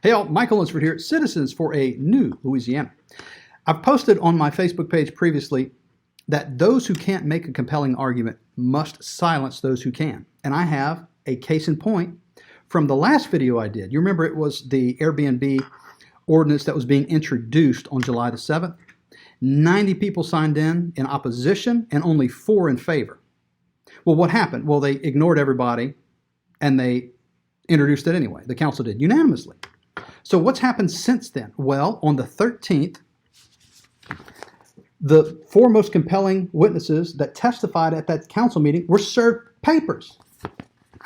Hey all, Michael Lunsford here, Citizens for a New Louisiana. I've posted on my Facebook page previously that those who can't make a compelling argument must silence those who can. And I have a case in point from the last video I did. You remember it was the Airbnb ordinance that was being introduced on July the 7th. 90 people signed in opposition and only 4 in favor. Well, what happened? Well, they ignored everybody and they introduced it anyway. The council did unanimously. So what's happened since then? Well, on the 13th, the 4 most compelling witnesses that testified at that council meeting were served papers.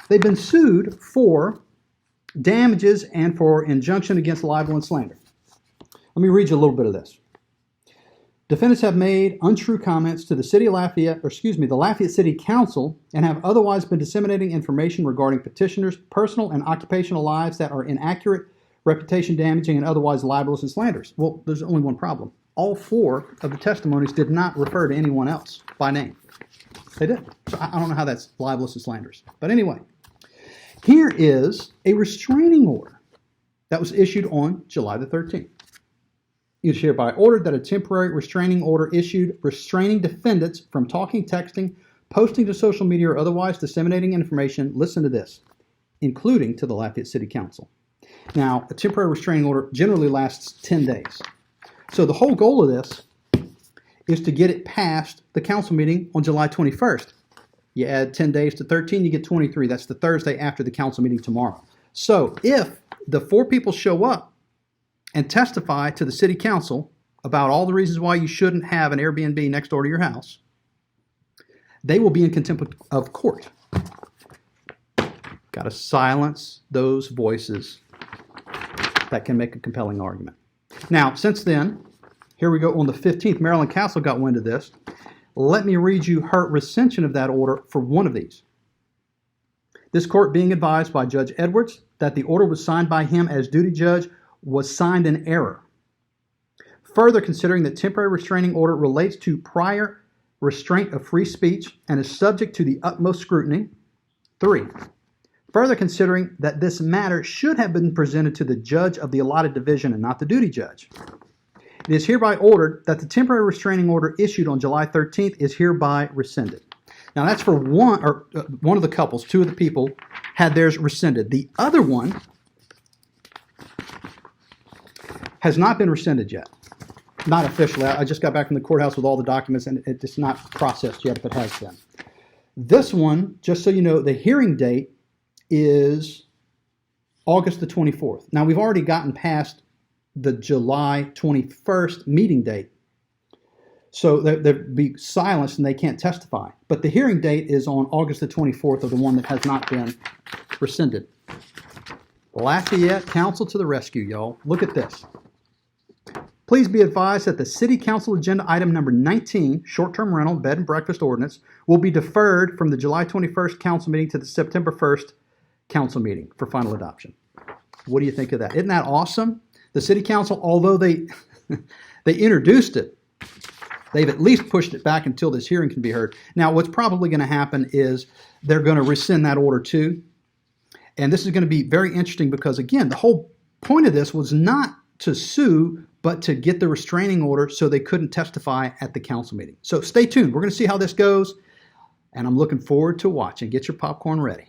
They've been sued for damages and for injunction against libel and slander. Let me read you a little bit of this. Defendants have made untrue comments to the the Lafayette City Council and have otherwise been disseminating information regarding petitioners' personal and occupational lives that are inaccurate, reputation damaging, and otherwise libelous and slanderous. Well, there's only one problem. All 4 of the testimonies did not refer to anyone else by name. They didn't. So I don't know how that's libelous and slanderous. But anyway, here is a restraining order that was issued on July the 13th. It is hereby ordered that a temporary restraining order issued restraining defendants from talking, texting, posting to social media, or otherwise disseminating information, listen to this, including to the Lafayette City Council. Now, a temporary restraining order generally lasts 10 days. So the whole goal of this is to get it past the council meeting on July 21st. You add 10 days to 13, you get 23. That's the Thursday after the council meeting tomorrow. So if the 4 people show up and testify to the city council about all the reasons why you shouldn't have an Airbnb next door to your house, they will be in contempt of court. Got to silence those voices that can make a compelling argument. Now, since then, here we go on the 15th, Maryland Council got wind of this. Let me read you her rescission of that order for one of these. This court being advised by Judge Edwards that the order was signed by him as duty judge was signed in error. Further, considering that temporary restraining order relates to prior restraint of free speech and is subject to the utmost scrutiny. 3. Further, considering that this matter should have been presented to the judge of the allotted division and not the duty judge. It is hereby ordered that the temporary restraining order issued on July 13th is hereby rescinded. Now that's for one of the couples. 2 of the people had theirs rescinded. The other one has not been rescinded yet. Not officially. I just got back from the courthouse with all the documents and it's not processed yet if it has been. This one, just so you know, the hearing date is August the 24th. Now we've already gotten past the July 21st meeting date. So they'll be silenced and they can't testify. But the hearing date is on August the 24th of the one that has not been rescinded. Lafayette Council to the rescue, y'all. Look at this. Please be advised that the City Council agenda item number 19, short-term rental bed and breakfast ordinance, will be deferred from the July 21st council meeting to the September 1st council meeting for final adoption. What do you think of that? Isn't that awesome? The City Council, although they introduced it, they've at least pushed it back until this hearing can be heard. Now, what's probably going to happen is they're going to rescind that order too. And this is going to be very interesting because, again, the whole point of this was not to sue, but to get the restraining order so they couldn't testify at the council meeting. So stay tuned. We're going to see how this goes, and I'm looking forward to watching. Get your popcorn ready.